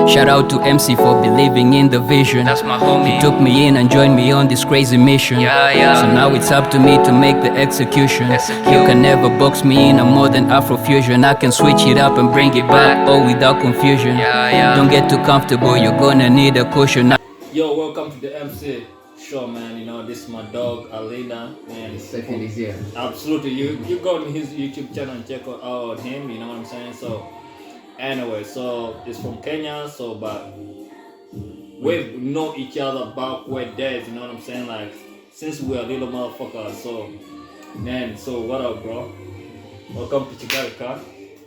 Shout out to MC for believing in the vision. That's my homie. He took me in and joined me on this crazy mission. Yeah. So now it's up to me to make the execution. You can never box me in, I'm more than Afrofusion. I can switch it up and bring it back, all without confusion. Don't get too comfortable, you're gonna need a cushion. Yo, welcome to the MC show, man. You know, this is my dog, Alina. Man, The second is here. absolutely. You go on his YouTube channel and check out him, you know what I'm saying? So, anyway, so it's from Kenya, so, but we've known each other back way days, you know what I'm saying? Like, since we were little motherfuckers, so, man, so what up, bro? Welcome to Chigari car.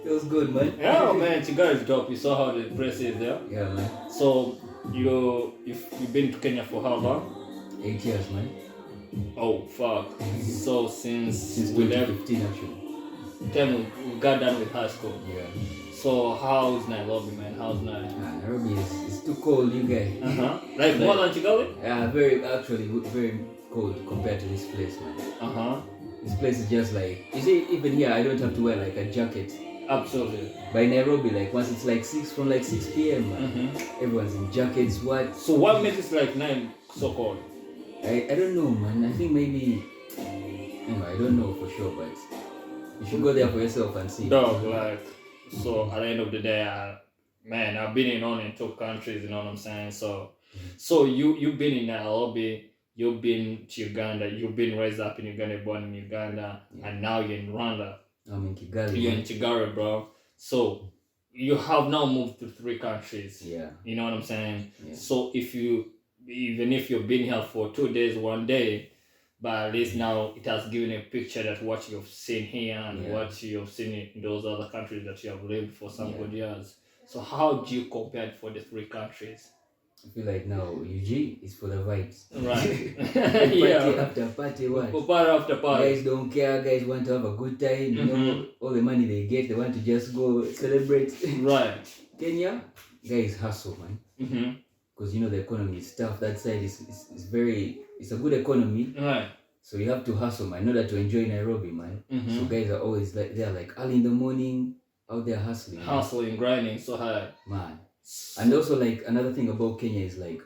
Feels good, man. Yeah, man, Chigari is dope. You saw how the place is there. Yeah, man. So, you've been to Kenya for how long? 8 years, man. Oh fuck! So since we left, 2015, actually. then we got done with high school. Yeah. So how's Nairobi, man? How's Nairobi? Nairobi is too cold, you guys. Like more than Kigali? Yeah, very cold compared to this place, man. This place is just like, you see, even here I don't have to wear like a jacket. Absolutely. By Nairobi, like once it's like 6 p.m, man, everyone's in jackets. What? So what makes it like 9 so cold? I don't know, man. I think maybe, I don't know for sure, but you should go there for yourself and see. Dog, like, so at the end of the day, man, I've been in 2 countries, you know what I'm saying? So you've been in Nairobi, you've been to Uganda, you've been raised up in Uganda, born in Uganda, and now you're in Rwanda. I'm in Kigali. You're in Kigali, bro. So you have now moved to 3 countries. Yeah. You know what I'm saying? Yeah. So even if you've been here for 2 days, 1 day, but at least now it has given a picture that what you've seen here and what you've seen in those other countries that you have lived for some good years. So how do you compare it for the 3 countries? I feel like now UG is for the vibes. Right. Party after party, what? Party after party. Guys don't care, guys want to have a good time, you know, all the money they get, they want to just go celebrate. Right. Kenya, guys hustle, man. Because you know the economy is tough. That side is it's a good economy. Right. So you have to hustle, man, in order to enjoy Nairobi, man. So guys are always like they're like early in the morning out there hustling. Hustling, grinding so hard. Man. And also like another thing about Kenya is like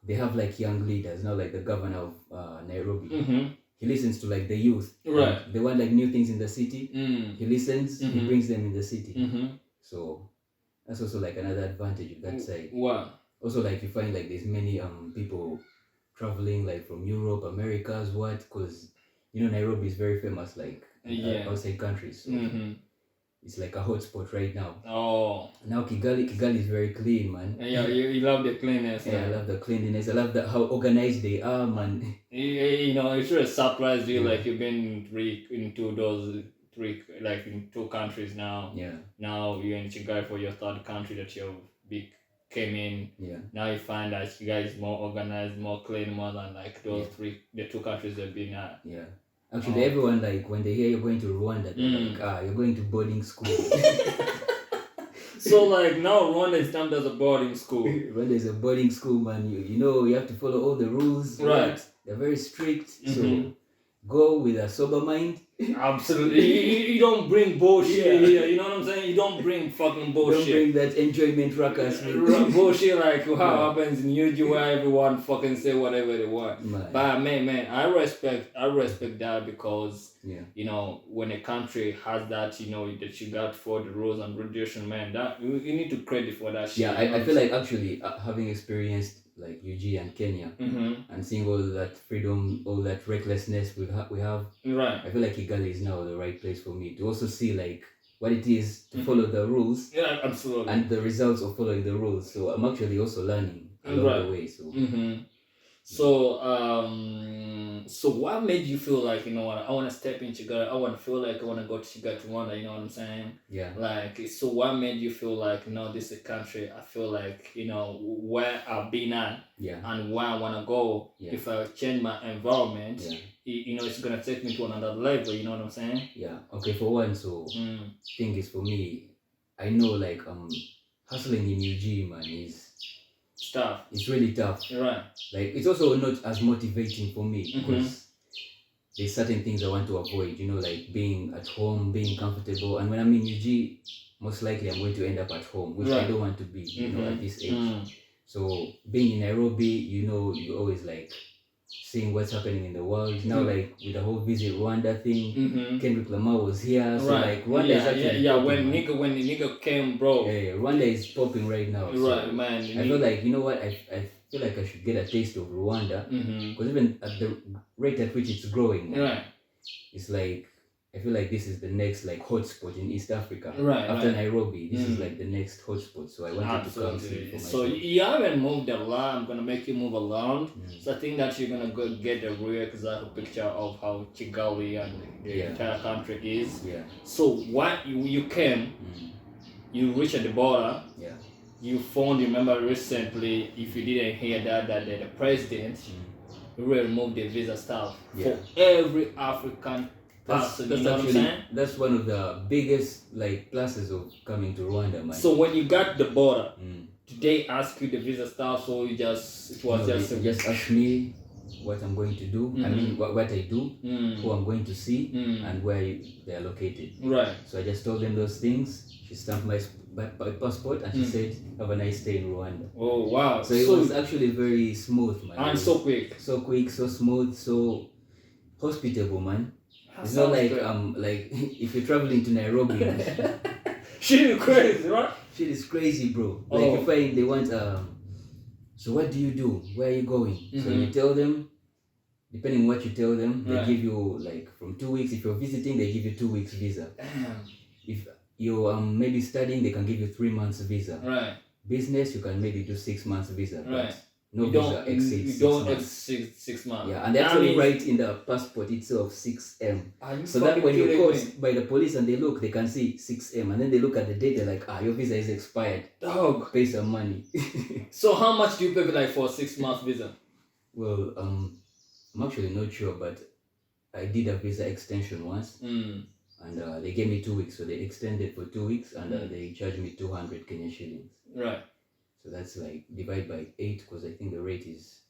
they have like young leaders, now like the governor of Nairobi. He listens to like the youth. Right. They want like new things in the city. He listens, he brings them in the city. So that's also like another advantage of that side. Wow. Also like you find like there's many people traveling like from Europe, Americas, because you know Nairobi is very famous like outside countries. So it's like a hotspot right now. Oh. Now Kigali is very clean, man. Yeah, you love the cleanness. Yeah, I love the cleanliness. I love how organized they are, man. You know, it's really surprised you like you've been into those 3 like in 2 countries now. Yeah. Now you're in Kigali for your 3rd country that you came in. Yeah. Now you find that Kigali is more organized, more clean, more than like those the 2 countries they've been at. Yeah. Actually, everyone like when they hear you're going to Rwanda, they're like, you're going to boarding school. So like now Rwanda is termed as a boarding school. Rwanda is a boarding school, man. You know you have to follow all the rules. Right. They're very strict. So go with a sober mind. Absolutely. You don't bring bullshit here. You know what I'm saying? You don't bring fucking bullshit. Don't bring that enjoyment ruckus. Bullshit like how happens in UG where everyone fucking say whatever they want. Man. But man, I respect that because Yeah. when a country has that, that you got for the rules and regulation, man, that you need to credit for that shit. Yeah, I feel like actually having experienced like UG and Kenya and seeing all that freedom, all that recklessness we have, right. I feel like Kigali is now the right place for me to also see like what it is to follow the rules. Yeah, absolutely. And the results of following the rules. So I'm actually also learning along the way. So So what made you feel like, I want to step in Kigali, I want to feel like I want to go to Kigali to Rwanda, you know what I'm saying? Yeah. Like, so what made you feel like, this is a country, I feel like, where I've been at and where I want to go, if I change my environment, it's going to take me to another level, you know what I'm saying? Yeah. Okay, for one, so thing is for me, I know like hustling in UG, man, is tough. It's really tough. Right. Like it's also not as motivating for me because there's certain things I want to avoid, like being at home, being comfortable. And when I'm in UG, most likely I'm going to end up at home, which I don't want to be, you know, at this age. Mm. So being in Nairobi, you know, you always like seeing what's happening in the world. Now, like with the whole Visit Rwanda thing, Kendrick Lamar was here. So like Rwanda is actually popping, when the nigga came, bro. Yeah, Rwanda is popping right now. So Man. I feel like, you know what, I feel like I should get a taste of Rwanda, because even at the rate at which it's growing, it's like I feel like this is the next like hotspot in East Africa. After Nairobi, this is like the next hotspot. So I wanted to come see for myself. So you haven't moved a lot. I'm gonna make you move around. So I think that you're gonna go get a real exact picture of how Kigali and the entire country is. So what you came, you reached the border. You found. Remember recently, if you didn't hear that the president removed the visa stuff for every African. That's one of the biggest like pluses of coming to Rwanda, man. So when you got the border, did they ask you the visa stuff? So you just they just asked me what I'm going to do. I mean what I do, who I'm going to see, and where they are located. So I just told them those things. She stamped my passport and she said, "Have a nice day in Rwanda." Oh wow! So it was actually very smooth, man. And so quick, so smooth, so hospitable, man. It's not like like if you're traveling to Nairobi, shit is crazy, right? Shit is crazy, bro. Like you find they want so what do you do? Where are you going? So you tell them, depending on what you tell them, they give you like from 2 weeks. If you're visiting, they give you 2 weeks visa. If you're maybe studying, they can give you 3 months visa. Business, you can maybe do 6 months visa. But no visa exceeds 6 months. Yeah, and they actually write in the passport itself 6M. So that when you're caught by the police and they look, they can see 6M, and then they look at the date, they're like, your visa is expired. Dog, pay some money. So how much do you pay like for a 6 month visa? Well, I'm actually not sure, but I did a visa extension once, and they gave me 2 weeks, so they extended for 2 weeks, and they charged me 200 Kenya shillings. So that's like divide by 8, because I think the rate is.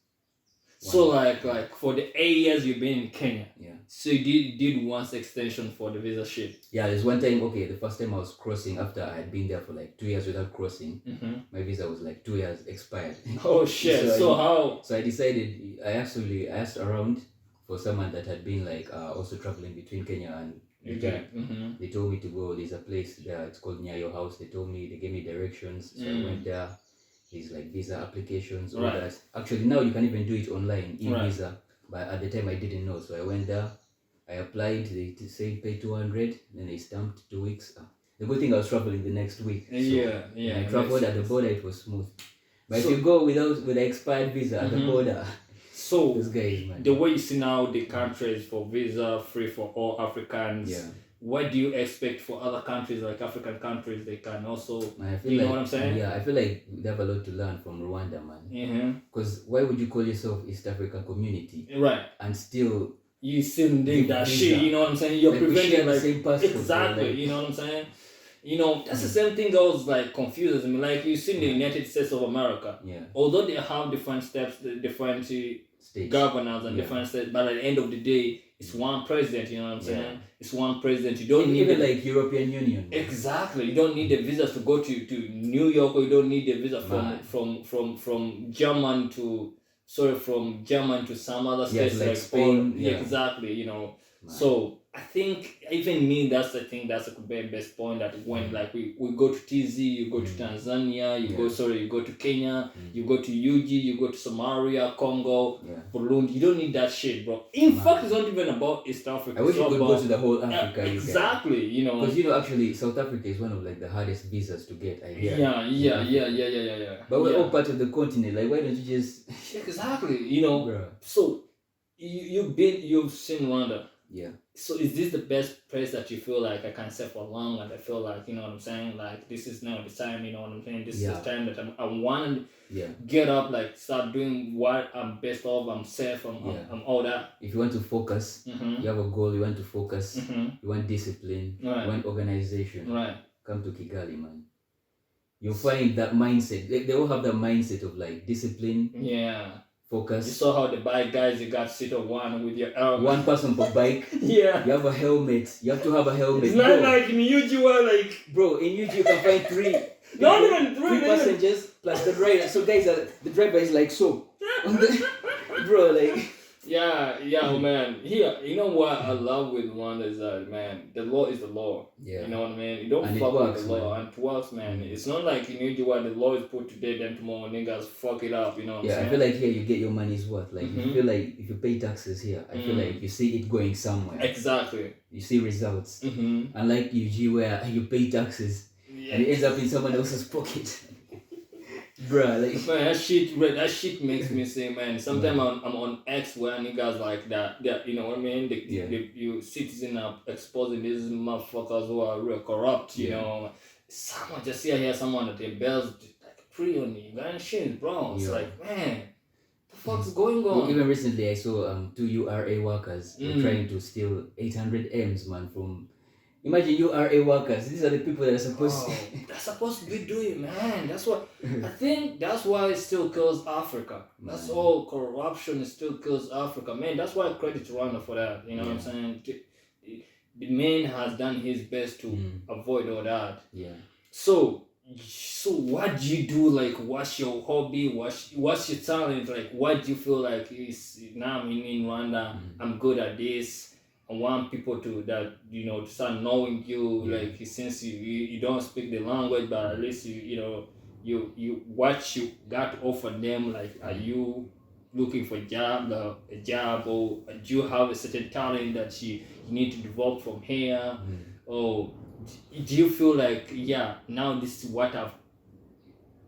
So like for the 8 years you've been in Kenya. So you did once extension for the visa shit. Yeah, there's one time. Okay, the first time I was crossing after I had been there for like 2 years without crossing. My visa was like 2 years expired. Oh shit! So I decided. I asked around for someone that had been like also traveling between Kenya and. They told me to go. There's a place there. It's called Nyayo House. They gave me directions. So I went there. There's like visa applications, all that. Actually, now you can even do it online, e-visa. But at the time, I didn't know. So I went there. I applied. They said pay 200. Then they stamped 2 weeks. The good thing I was traveling the next week. So when I traveled at the border, it was smooth. But if you go with the expired visa at the border. So this guy is mad. The way you see now the countries for visa free for all Africans. What do you expect for other countries, like African countries? They can also, you know what I'm saying? Yeah, I feel like they have a lot to learn from Rwanda, man. Because why would you call yourself East African Community? And still you still need that shit, you know what I'm saying? You're preventing the same passport. Exactly, you know what I'm saying? You know, that's the same thing that was like confuses me. Like you see in the United States of America, although they have different steps, different states, governors and different states, but at the end of the day, it's one president, you know what I'm saying? It's one president. You don't need even like European Union. Exactly. You don't need the visas to go to New York, or you don't need the visa from German to some other states like Spain. Exactly, you know. So I think even me, that's the very best point, that when like we go to TZ, you go to Tanzania, you go to Kenya, you go to UG, you go to Somalia, Congo, Burundi. You don't need that shit, bro. In fact, it's not even about East Africa. I wish you could go to the whole Africa. Exactly, you know. Because actually South Africa is one of like the hardest visas to get, I hear. Yeah. But we're all part of the continent. Like, why don't you just? Exactly, you know. Bro. So you've seen Rwanda. So is this the best place that you feel like I can stay for long, and I feel like, you know what I'm saying, like this is now the time, you know what I'm saying, this is the time that I want to get up, like start doing what I'm best of, I'm safe, I'm all that. If you want to focus, you have a goal, you want to focus, you want discipline, you want organization, come to Kigali, man. You'll find that mindset. They all have that mindset of like discipline, focus. You saw how the bike guys, you got sit on one with your arm. One person per bike. Yeah. You have a helmet. You have to have a helmet. It's not like in UG where like... Bro, in UG you can find three. Not even three passengers plus the driver. So guys, the driver is like so. Bro, like... Yeah, man. Here, you know what I love with Rwanda is that, man, the law is the law. Yeah. You know what I mean? You don't and fuck works, with the law, man. and it works, man. It's not like in Nigeria where the law is put today, then tomorrow niggas fuck it up. You know what I'm saying? I feel like here you get your money's worth. Like you feel like if you pay taxes here, I feel like you see it going somewhere. Exactly. You see results. Unlike UG where you pay taxes and it ends up in someone else's pocket. Bruh, like man, that shit makes me say, man. Sometimes I'm on X where niggas like that, you know what I mean? You citizen are exposing these motherfuckers who are real corrupt, you know. Someone just see someone that embells like pre on you, man, shit, bro. It's like, man, the fuck's going on? Well, even recently I saw 2 URA workers were trying to steal 800 M's, man, from... Imagine URA workers. These are the people that are supposed they're supposed to be doing, man. That's what I think. That's why it still kills Africa. That's all corruption. Still kills Africa, man. That's why I credit Rwanda for that. You know what I'm saying? The man has done his best to avoid all that. Yeah. So what do you do? Like, what's your hobby? What's your talent? Like, what do you feel like is now I'm in Rwanda? I'm good at this. I want people to start knowing you, like, since you don't speak the language, but at least you what you got to offer them. Like, are you looking for a job, or do you have a certain talent that you need to develop from here, or do you feel like now this is what I've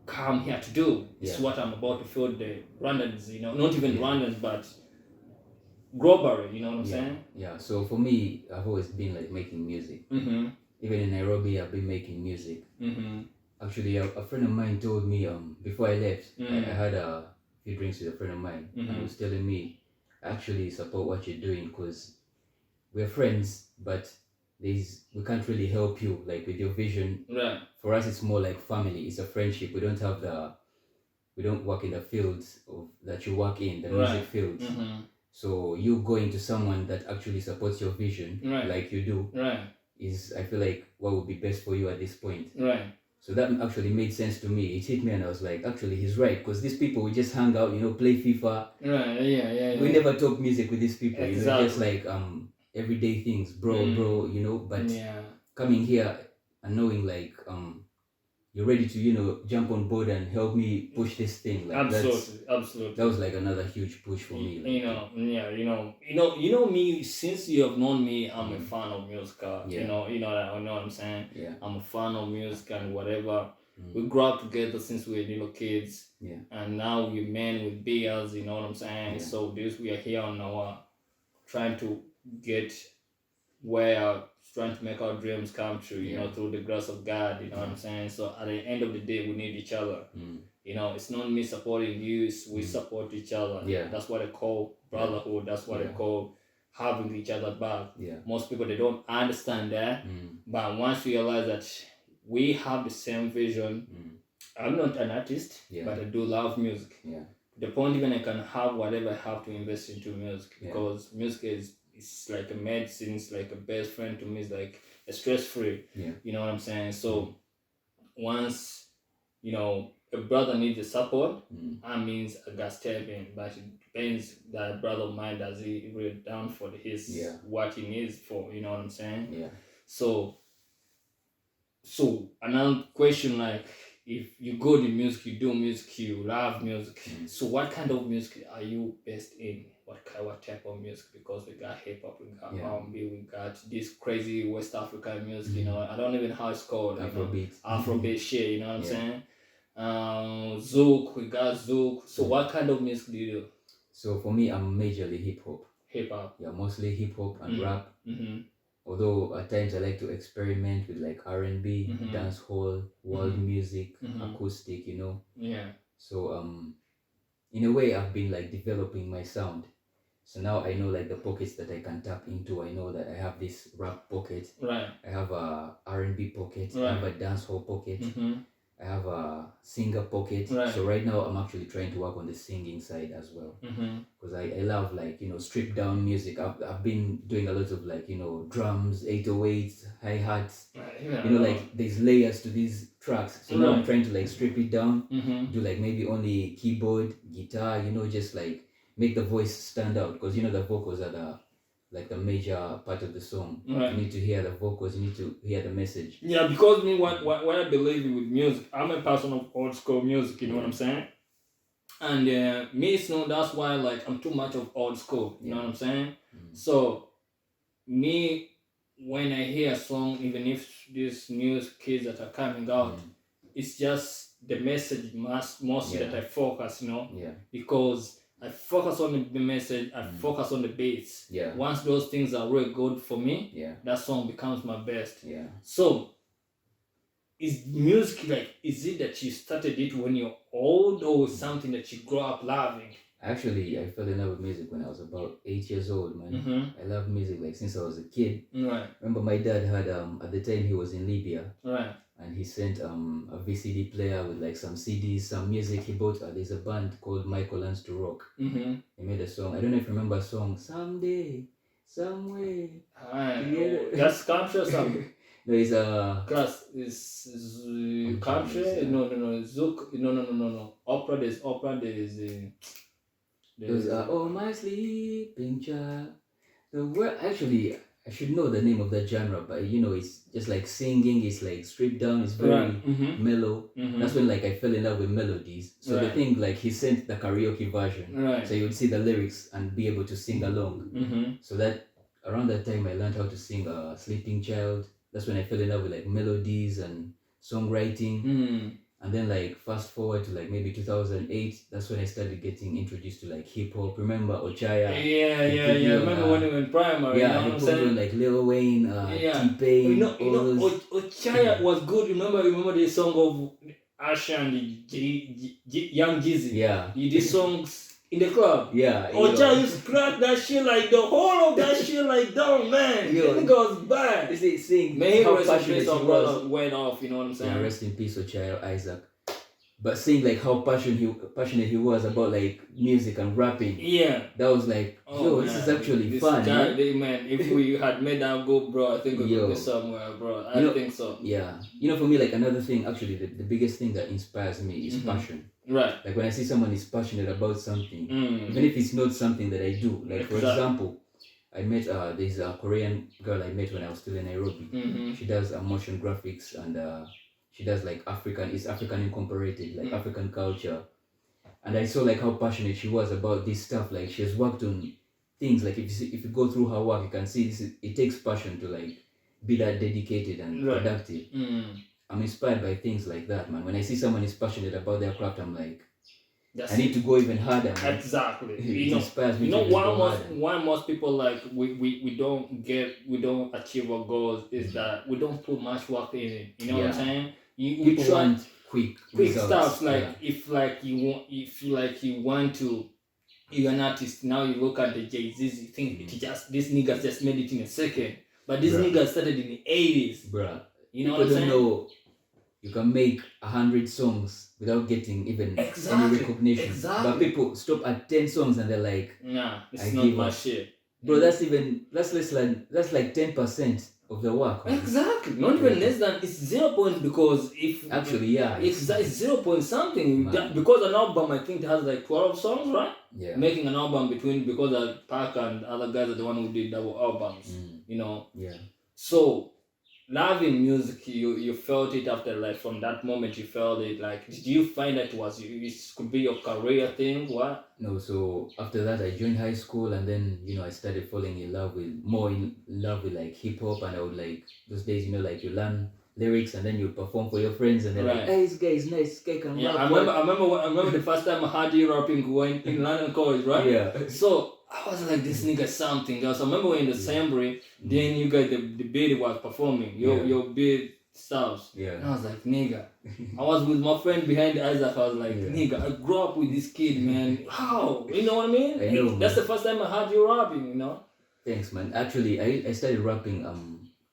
come here to do? This is what I'm about to feel the Rwandans, not even Rwandans, but globally, you know what I'm saying? Yeah, so for me, I've always been like making music. Even in Nairobi, I've been making music. Actually, a friend of mine told me before I left, I had a few drinks with a friend of mine, and he was telling me, I actually support what you're doing because we're friends, but we can't really help you like with your vision. Right. For us, it's more like family. It's a friendship. We don't work in the fields that you work in, the music fields. So you going to someone that actually supports your vision, like you do, is, I feel like, what would be best for you at this point. Right. So that actually made sense to me. It hit me and I was like, actually, he's right. Because these people, we just hang out, play FIFA. Right, yeah. We never talk music with these people. Exactly. Just like everyday things, bro, but coming here and knowing like you're ready to jump on board and help me push this thing. Like absolutely. That was like another huge push for me. Like, you know me, since you have known me, I'm a fan of music. You know what I'm saying? Yeah. I'm a fan of music and whatever. We grew up together since we were little kids. Yeah. And now we're men with beers, you know what I'm saying? Yeah. So we are here on our trying to get where trying to make our dreams come true, through the grace of God, you know what I'm saying? So at the end of the day, we need each other. It's not me supporting you, it's we support each other. Yeah. That's what I call brotherhood. That's what I call having each other back. Yeah. Most people, they don't understand that. But once we realize that we have the same vision, I'm not an artist, but I do love music. Yeah. The point even I can have whatever I have to invest into music, because music it's like a medicine, it's like a best friend to me, it's like a stress-free. Yeah. You know what I'm saying? So once, a brother needs the support, that means I got step in. But it depends that brother of mine, does he really down for what he needs for, you know what I'm saying? Yeah. So another question, like, if you go to music, you do music, you love music. So what kind of music are you best in? What type of music? Because we got hip hop, we got R&B, we got this crazy West African music. I don't even know how it's called. Afrobeat shit. You know what I'm saying? Zouk, we got Zouk. So what kind of music do you do? So for me, I'm majorly hip hop. Hip hop. Yeah, mostly hip hop and rap. Although at times I like to experiment with like R&B, dance hall, world music, acoustic. Yeah. So in a way, I've been like developing my sound. So now I know like the pockets that I can tap into. I know that I have this rap pocket. Right. I have a R&B pocket. I have a dance hall pocket. I have a singer pocket. Right. So right now I'm actually trying to work on the singing side as well. Because I love like, stripped down music. I've been doing a lot of like, drums, 808s, hi-hats. Like there's layers to these tracks. So now I'm trying to like strip it down, do like maybe only keyboard, guitar, just like make the voice stand out. Because the vocals are the major part of the song. Right. You need to hear the vocals, you need to hear the message. Yeah, because me, what I believe with music, I'm a person of old school music, you know what I'm saying? And me, so that's why like I'm too much of old school, you know what I'm saying? So me, when I hear a song, even if these new kids that are coming out, it's just the message mostly that I focus, because I focus on the message, I focus on the beats. Yeah. Once those things are really good for me, that song becomes my best. Yeah. So, is music like, is it that you started it when you're old, or something that you grew up loving? Actually, I fell in love with music when I was about 8 years old, man. I love music like since I was a kid. Right. Remember my dad had, at the time he was in Libya. Right. And he sent a VCD player with like some CDs, some music he bought. There's a band called Michael Learns to Rock. He made a song. I don't know if you remember a song. Someday, someway. Yeah. That's country or something? No, it's a... Class is country? No. Zouk. No. Opera, there's opera, Those are all my sleeping child. The word, actually, I should know the name of that genre, but it's just like singing, it's like stripped down, it's very mellow. That's when like I fell in love with melodies. So the thing, like he sent the karaoke version. Right. So you would see the lyrics and be able to sing along. So that around that time I learned how to sing Sleeping Child. That's when I fell in love with like melodies and songwriting. And then like fast forward to like maybe 2008, that's when I started getting introduced to like hip hop. Remember Ochaya? Yeah. Remember when we were in primary? Yeah, he put me on like Lil Wayne, T-Pain. Ochaya was good. Remember the song of Asha and Young Jeezy? Yeah. He did songs in the club. Yeah. Ochaya used to crack that shit like the whole of that shit like down, man. That nigga was bad. Is it sing? Man, how rest in passionate peace, he our was. brother went off, you know what I'm saying? Yeah, rest in peace, Ochaya Isaac. But seeing like how passionate he was about like music and rapping. Yeah. That was like, this is actually fun. Guy, man, if we had made that go, bro, I think we could be somewhere, bro. I think so. Yeah. For me, like another thing, actually, the biggest thing that inspires me is passion. Right. Like when I see someone is passionate about something, even if it's not something that I do. Like for example, I met there's a Korean girl I met when I was still in Nairobi. She does motion graphics and she does like it's African incorporated, like African culture. And I saw like how passionate she was about this stuff. Like she has worked on things, like if you go through her work, you can see it takes passion to like be that dedicated and productive. I'm inspired by things like that, man. When I see someone is passionate about their craft, I'm like, I need to go even harder, man. Exactly. It inspires me. Why most people like we don't achieve our goals is that we don't put much work in it. You know what I'm saying? You want quick stuff. Like if you want to, you're an artist. Now you look at the Jay-Z, you think this nigga just made it in a second, but this nigga started in the 80s. Bruh. You know what I'm saying? Know you can make 100 songs without getting even any recognition. Exactly. But people stop at 10 songs and they're like, nah, it's not my shit. Bro, that's like 10% of the work. Man. Exactly. Not even less than, it's 0 point, because if actually it's 0 point something, because an album I think has like 12 songs, right? Yeah. Making an album because Park and other guys are the one who did double albums. You know? Yeah. So loving music, you felt it after, like from that moment you felt it. Like, did you find that it could be your career thing? What? No, so after that I joined high school, and then I started falling in love with like hip hop, and I would like those days like you learn lyrics and then you perform for your friends and they're like, hey, this guy is nice, this guy can rap. I remember the first time I heard you rapping when in London College, right? Yeah. So I was like, this nigga something else. I remember when in the assembly, then you got the beat was performing, your beat styles. Yeah. And I was like, nigga. I was with my friend behind Isaac. I was like, nigga, I grew up with this kid, man. How? You know what I mean? I know, that's the first time I heard you rapping, you know? Thanks, man. Actually, I started rapping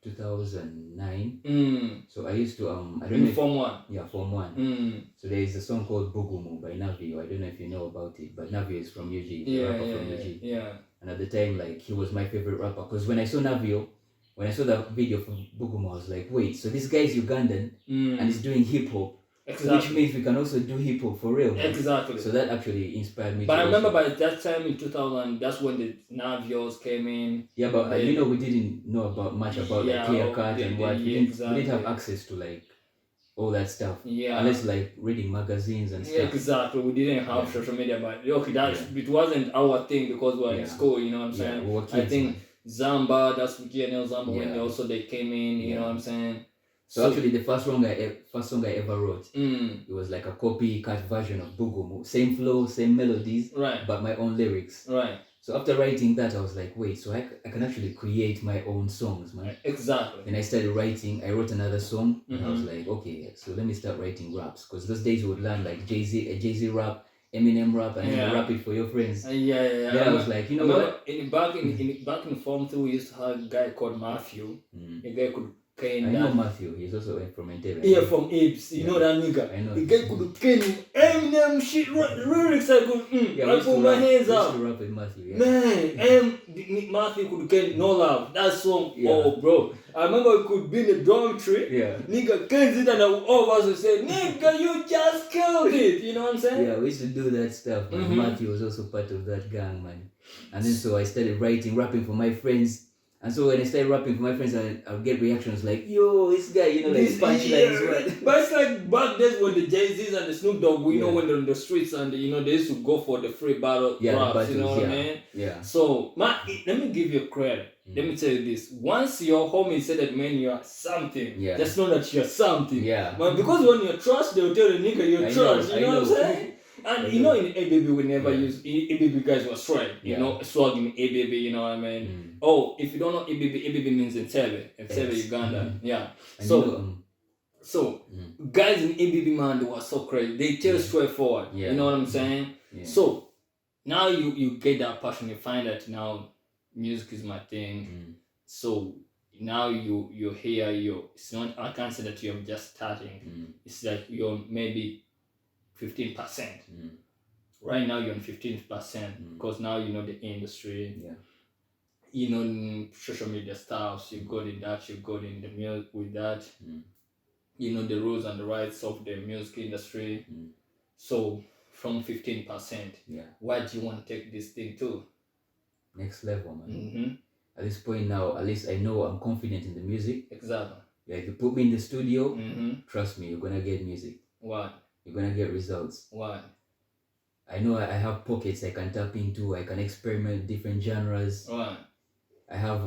2009. So I used to I don't know if, Form 1. Yeah, Form 1. So there is a song called Bugumu by Navio. I don't know if you know about it, but Navio is from UG. The rapper from UG. Yeah. And at the time, like, he was my favorite rapper, because when I saw Navio, when I saw the video for Bugumu, I was like, wait, so this guy is Ugandan and he's doing hip hop. Exactly. Which means we can also do hip hop for real. Man. Exactly. So that actually inspired me. But I remember by that time in 2000, that's when the Navios came in. Yeah, but we didn't know much about like Clear Cut and what. We didn't have access to like all that stuff. Yeah. Unless like reading magazines and stuff. Yeah, exactly. We didn't have social media, but it wasn't our thing because we were in school. You know what I'm saying? We were kids, I think Zamba, that's GNL Zamba when they came in. You know what I'm saying? So actually, the first song I ever wrote, it was like a copycat version of Bugumu, same flow, same melodies, but my own lyrics. Right. So after writing that, I was like, wait, so I can actually create my own songs, man. Exactly. Then I started writing. I wrote another song, and I was like, okay, so let me start writing raps, because those days you would learn like Jay-Z rap, Eminem rap, and then rap it for your friends. Yeah. I was like, you know what? Back in Form 2, we used to have a guy called Matthew. A guy could. I know Matthew. He's also from Entebbe. Yeah, from Apes. You know that nigga. I know. The guy could ken Eminem shit. Lyrics are good. I put my hands up. I used to rap with Matthew. Yeah. Man, Matthew could ken No Love. That song. Yeah. Oh, bro. I remember we could be in the dormitory. Yeah. Nigga kens it, and all of us would say, "Nigga, you just killed it." You know what I'm saying? Yeah, we used to do that stuff. Matthew was also part of that gang, man. And then so I started rapping for my friends. And so when I started rapping for my friends, I'll get reactions like, yo, this guy, you know, like punchlines. Yeah. But it's like back then when the Jay-Z's and the Snoop Dogg, you know, when they're on the streets and, you know, they used to go for the free raps, you know what I mean? Yeah. So, man, let me give you credit. Let me tell you this. Once your homie said that, man, you are something, just know that you're something. Yeah. But because when you're trash, they'll tell the nigga you're trash. You know what I'm saying? And you know, in ABB we never use ABB guys were swag, you know, swag in ABB, you know what I mean? Oh, if you don't know ABB means Entebbe, Uganda. Yeah. So guys in ABB, man, they were so crazy. They tell straightforward. You know what I'm saying? So now you get that passion. You find that now music is my thing. So now you're here. It's not. I can't say that you're just starting. It's like you're maybe 15%. Right now you're on 15% because now you know the industry. You know social media stuff. You got in that. You got in the music with that. You know the rules and the rights of the music industry. So from 15%, where do you want to take this thing to? Next level, man. At this point now, at least I know I'm confident in the music. Exactly. Yeah, if you put me in the studio, trust me, you're gonna get music. What? You're gonna get results. Why? I know I have pockets I can tap into. I can experiment with different genres. Why? I have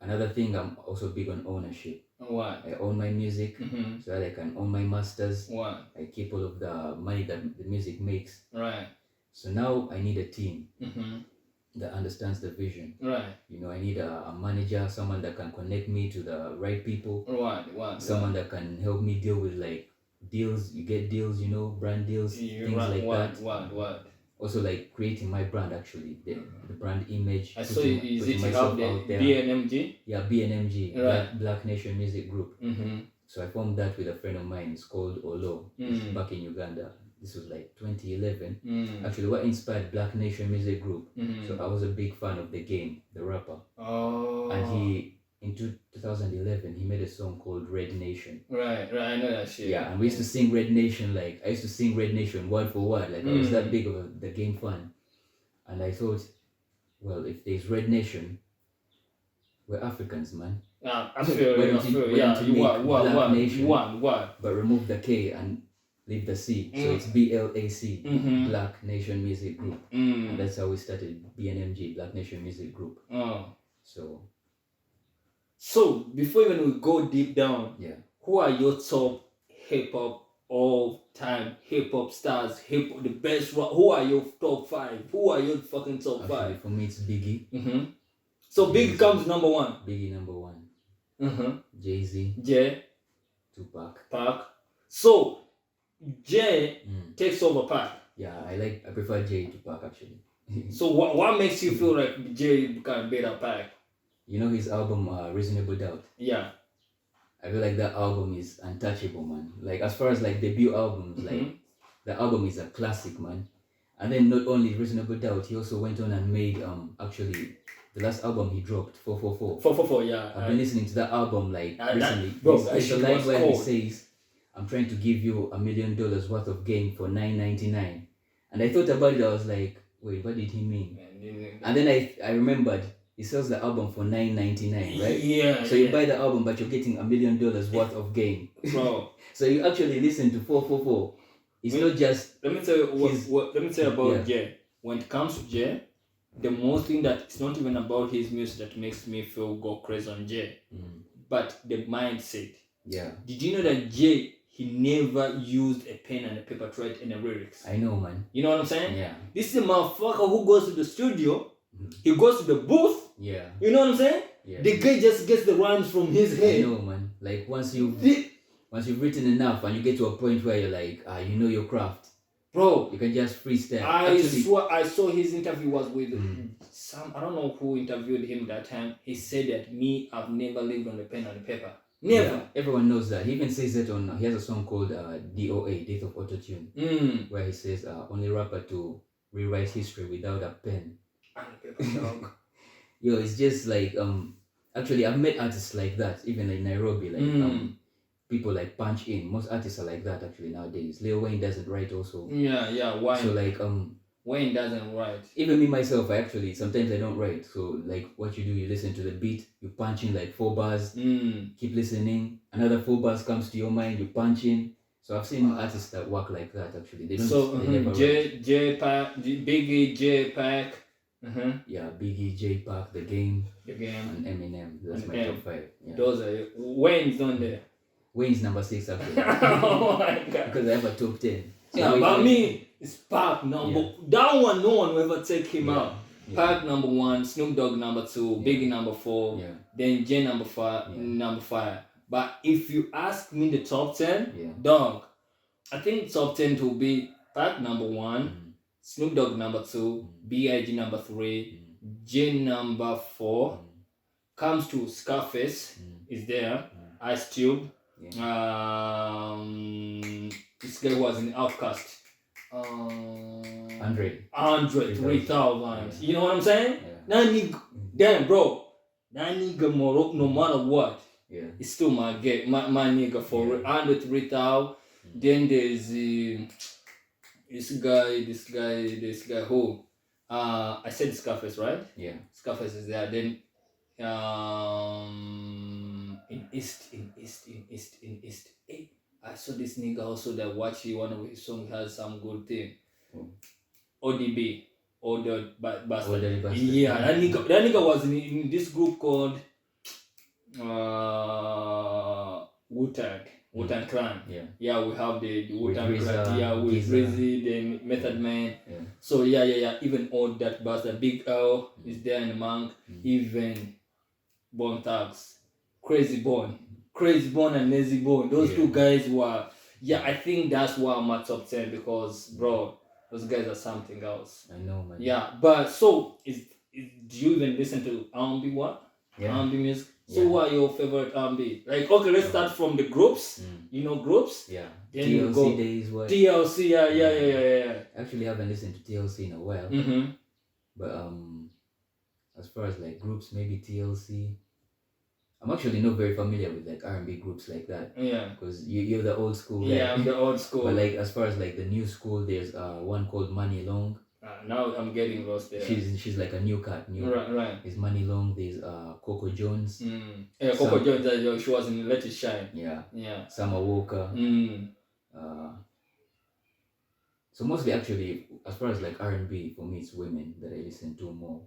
another thing. I'm also big on ownership. Why? I own my music, so that I can own my masters. Why? I keep all of the money that the music makes. Right. So now I need a team that understands the vision. Right. You know, I need a manager, someone that can connect me to the right people. Right. Someone that can help me deal with like deals. You get deals, you know, brand deals, things like that. What? Also like creating my brand, actually, the brand image. I saw is it have the BNMG? Yeah, BNMG, right. Black Nation Music Group. So I formed that with a friend of mine. It's called Olo, back in Uganda. This was like 2011. Actually, what inspired Black Nation Music Group? So I was a big fan of The Game, the rapper. Oh. And in 2011, he made a song called Red Nation. Right, I know that shit. Yeah, and we used to sing Red Nation, like, I used to sing Red Nation word for word, like, I was that big of The Game fan. And I thought, well, if there's Red Nation, we're Africans, man. I feel, yeah, you want. But remove the K and leave the C. So it's BLAC, Black Nation Music Group. And that's how we started BNMG, Black Nation Music Group. So before even we go deep down, who are your top hip hop all time hip hop stars? The best. Who are your top 5? Who are your fucking top 5? For me, it's Biggie. So Biggie comes number 1. Biggie number 1. Jay-Z. Jay. Tupac. Pac. So Jay takes over Pac. Yeah, I prefer Jay to Pac, actually. So what makes you feel like Jay can beat up Pac? You know his album Reasonable Doubt. Yeah. I feel like that album is untouchable, man. Like as far as like debut albums, like the album is a classic, man. And then not only Reasonable Doubt, he also went on and made actually the last album he dropped, 444. 444, yeah. I've been listening to that album like recently. Bro, There's a line where he says, "I'm trying to give you $1 million worth of game for $9.99." And I thought about it, I was like, wait, what did he mean? And then I remembered he sells the album for $9.99, right? Yeah. So you buy the album, but you're getting $1 million worth of game, bro. So you actually listen to 444. It's not just. Let me tell you let me tell you about Jay. When it comes to Jay, the most thing that it's not even about his music that makes me feel go crazy on Jay, but the mindset. Yeah. Did you know that Jay, he never used a pen and a paper to write any lyrics? I know, man. You know what I'm saying? Yeah. This is a motherfucker who goes to the studio, he goes to the booth. Yeah. You know what I'm saying? Yeah. The guy just gets the rhymes from his head. I know, man. Like once you've written enough and you get to a point where you're like, you know your craft. Bro, you can just freestyle. I swear I saw his interview was with I don't know who interviewed him that time. He said that I've never lived on a pen and a paper. Never. Yeah, everyone knows that. He even says that he has a song called DOA, Death of Autotune, where he says only rapper to rewrite history without a pen. And a paper dog. Yo, it's just like actually I've met artists like that, even in Nairobi, like people like Punch In. Most artists are like that actually nowadays. Lil Wayne doesn't write also. Yeah, why? So like Wayne doesn't write. Even me myself, sometimes I don't write. So like what you do, you listen to the beat, you punch in like 4 bars, keep listening, another 4 bars comes to your mind, you punch in. So I've seen artists that work like that actually. They don't they never J-Pac, Biggie, J-Pac. Yeah, Biggie, J-Pac, The Game, and Eminem. That's my top 5. Yeah. Those are Wayne's on there. Wayne's number 6 actually. Oh my god. Because I have a top 10. So yeah, but me, it's Pac number. That one, no one will ever take him out. Pac number 1, Snoop Dogg number 2, Biggie number 4, then Jay number 5. But if you ask me the top 10, dog, I think top 10 will be Pac number 1, Snoop Dogg number 2, B.I.G. number 3, Jay number 4. Comes to Scarface is there, Ice Cube. This guy was in Outcast. Andre 3000. You know what I'm saying? That nigga, damn bro, that nigga no matter what, it's still my nigga for Andre 3000. Then there's this guy who I said Scarface, right? Yeah. Scarface is there. Then in East. Hey, I saw this nigga also that watched one of his songs has some good thing. ODB. Order Bastard. Yeah, that nigga was in this group called Wu-Tang Clan. Yeah, we have the Wu-Tang Clan. Yeah, with Rizzy, then Method Man. So yeah. Even all that bastard, Big L is there in the Monk. Even Bone Thugs, Crazy Bone and Lazy Bone. Those 2 guys were. Yeah, I think that's why I'm at top 10 because bro, those guys are something else. I know, man. Yeah, but so do you even listen to R&B? What? R&B music. So what are your favorite R&B? Like, okay, let's start from the groups. You know groups? Yeah. Then TLC days. What? TLC, yeah. Actually, I haven't listened to TLC in a while. But as far as like groups, maybe TLC. I'm actually not very familiar with like R&B groups like that. Yeah. Because you're the old school. Yeah, I'm the old school. But like as far as like the new school, there's one called Money Long. Now I'm getting lost there. She's like a new cat. Right. There's Money Long. There's Coco Jones. Yeah, Coco Jones. She was in Let It Shine. Yeah. Summer Walker. So mostly actually, as far as like R&B, for me it's women that I listen to more.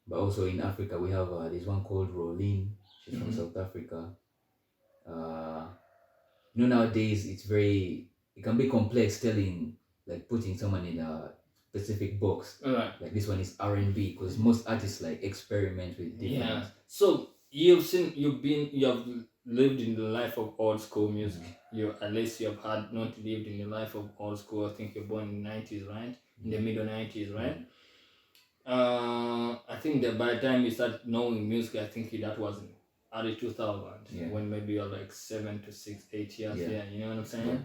But also in Africa we have this one called Rolene. She's from South Africa. Nowadays it can be complex putting someone in a specific box. Like this one is R&B because most artists like experiment with different. Yeah. So you have lived in the life of old school music. At least you have not lived in the life of old school. I think you're born in the 90s, right? In the middle 90s, right? I think that by the time you start knowing music, I think that was in early 2000, Yeah. when maybe you're like 7 to 6, 8 years. Yeah. Yeah, you know what I'm saying? Yeah.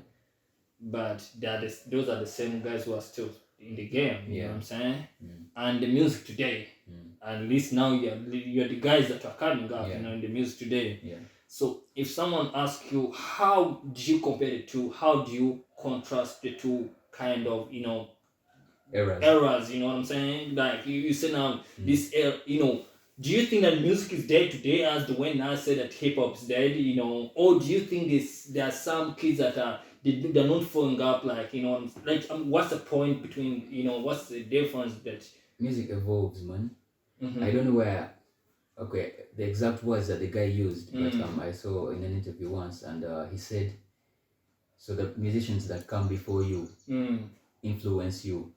But those are the same guys who are still in the game. You know Yeah. what I'm saying? Mm. And the music today, at least now you're the guys that are coming up. Yeah. You know, in the music today. Yeah. So if someone asks you, how do you compare the two? How do you contrast the two kind of, you know, eras, you know what I'm saying? Like you say now, this era, you know, do you think that music is dead today, as the way I said that hip hop is dead, you know, or do you think there are some kids that they're not following up, like, you know, like what's the point between, you know, what's the difference that music evolves, man. Mhm. I don't know where. Okay, the exact words that the guy used, but I saw in an interview once, and he said, so the musicians that come before you influence you,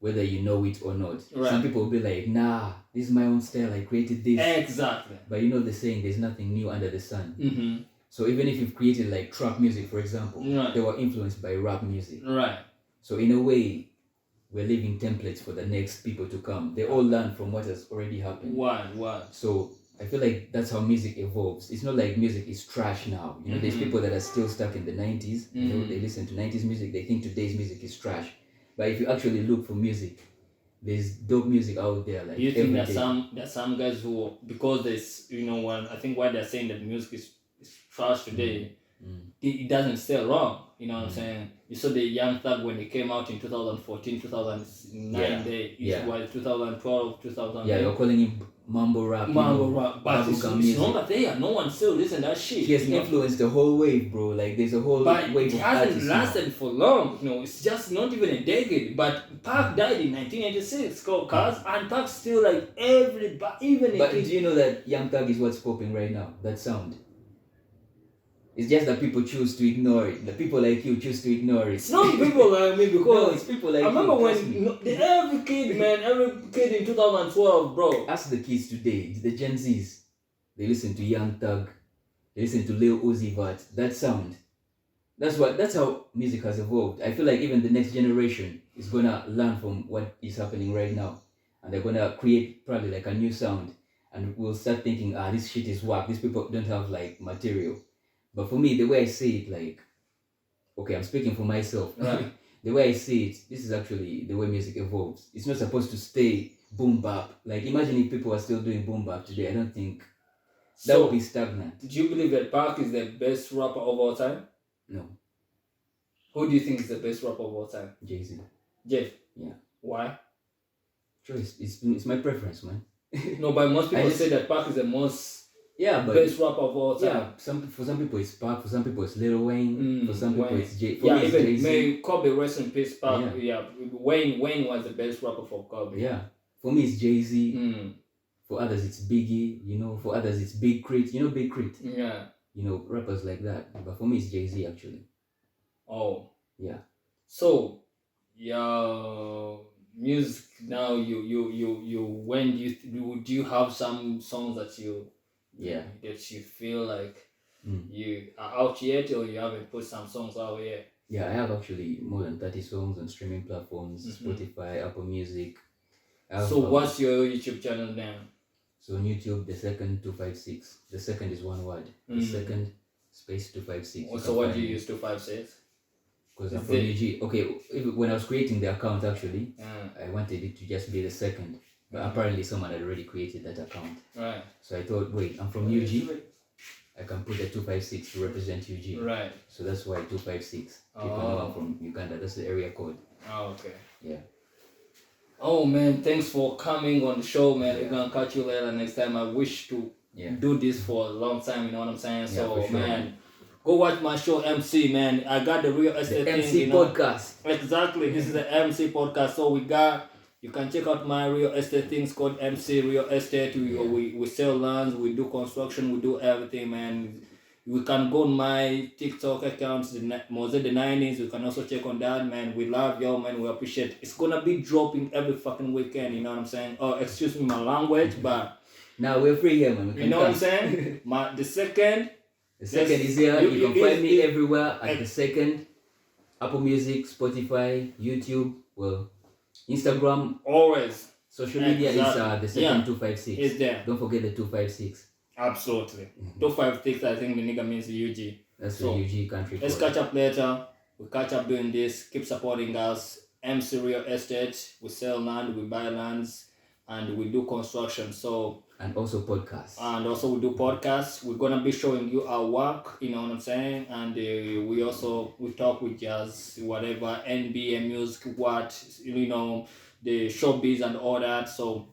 whether you know it or not. Right. Some people will be like, nah, this is my own style, I created this. Exactly. But you know the saying, there's nothing new under the sun. Mm-hmm. So even if you've created like trap music, for example, Right. they were influenced by rap music. Right. So in a way, we're leaving templates for the next people to come. They all learn from what has already happened. What? So I feel like that's how music evolves. It's not like music is trash now. You know, there's people that are still stuck in the 90s. You know, they listen to 90s music. They think today's music is trash. But if you actually look for music, there's dope music out there. Like, do you think every that day. some guys who, because there's, you know, when I think why they're saying that music is trash today, it doesn't sell wrong. You know what I'm saying? You saw the Young Thug when he came out in 2014, 2009, it was 2012, 2008. Yeah, you're calling him mumble rap. Rap, but it's music. not there. No one still listen to that shit. He has influenced the whole wave, bro. Like, there's a whole but wave it of hasn't artists lasted now. for long. You know, it's just not even a decade. But Park died in 1986, cause and Park still like everybody, even. But do you know that Young Thug is what's popping right now? That sound. It's just that people choose to ignore it. The people like you choose to ignore it. It's not people like me, because no, it's people like I remember you. every kid in 2012, bro. Ask the kids today, the Gen Zs. They listen to Young Thug. They listen to Lil Uzi Vert. That sound. That's how music has evolved. I feel like even the next generation is gonna learn from what is happening right now, and they're gonna create probably like a new sound, and we'll start thinking, this shit is whack. These people don't have like material. But for me, the way I see it, like, okay, I'm speaking for myself. Right. The way I see it, this is actually the way music evolves. It's not supposed to stay boom bap. Like, imagine if people are still doing boom bap today. I don't think that would be stagnant. Do you believe that Park is the best rapper of all time? No. Who do you think is the best rapper of all time? Jay-Z. Jeff. Yeah. Why? Choice. It's my preference, man. No, but most people say that Park is the most but best rapper of all time. Yeah, for some people it's Park, for some people it's Lil Wayne, for some people it's Jay. For yeah, me it's even Jay-Z. may Kobe rest in peace. Park. Yeah. Wayne was the best rapper for Kobe. Yeah. For me it's Jay-Z. For others it's Biggie. You know, for others it's Big Crit. You know Big Crit. Yeah. You know, rappers like that. But for me it's Jay-Z actually. Oh. Yeah. So, music now. You when do you have some songs that you feel like you are out yet, or you haven't put some songs out yet? Yeah, I have actually more than 30 songs on streaming platforms, Spotify, Apple Music. So what's your YouTube channel name? So on YouTube, The Second 256. The second is one word. The second space 256. So what do you use 256? Because I'm from UG. Okay, when I was creating the account, actually, I wanted it to just be The Second. But apparently someone had already created that account. Right. So I thought, wait, I'm from UG. I can put the 256 to represent UG. Right. So that's why 256. People know I'm from Uganda. That's the area code. Oh, okay. Yeah. Oh man, thanks for coming on the show, man. We're gonna catch you later next time. I wish to do this for a long time, you know what I'm saying? So for sure, man, go watch my show MC, man. I got the Real Estate the thing, MC you know? podcast. Exactly. This is the MC podcast. So you can check out my real estate things called MC Real Estate. We sell lands, we do construction, we do everything, man. You can go on my TikTok accounts, Mose the 90s. You can also check on that, man. We love y'all, man. We appreciate it. It's gonna be dropping every fucking weekend, you know what I'm saying? Oh, excuse me my language, but now we're free here, man. You know what I'm saying? The second is here. You can find me everywhere at The Second. Apple Music, Spotify, YouTube, well, Instagram. Always. Social media is the second 256. It's there. Don't forget the 256. Absolutely. 256, I think the nigga means UG. That's the UG country code. Let's catch up later. We catch up doing this. Keep supporting us. MC Real Estate. We sell land, we buy lands, and we do construction. So and also podcasts. And also we do podcasts. We're gonna be showing you our work. You know what I'm saying? And we talk with jazz, whatever, NBA music, what the showbiz and all that. So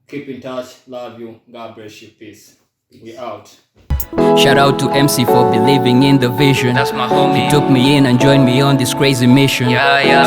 keep in touch. Love you. God bless you. Peace. We out. Shout out to MC for believing in the vision. That's my homie. He took me in and joined me on this crazy mission. Yeah.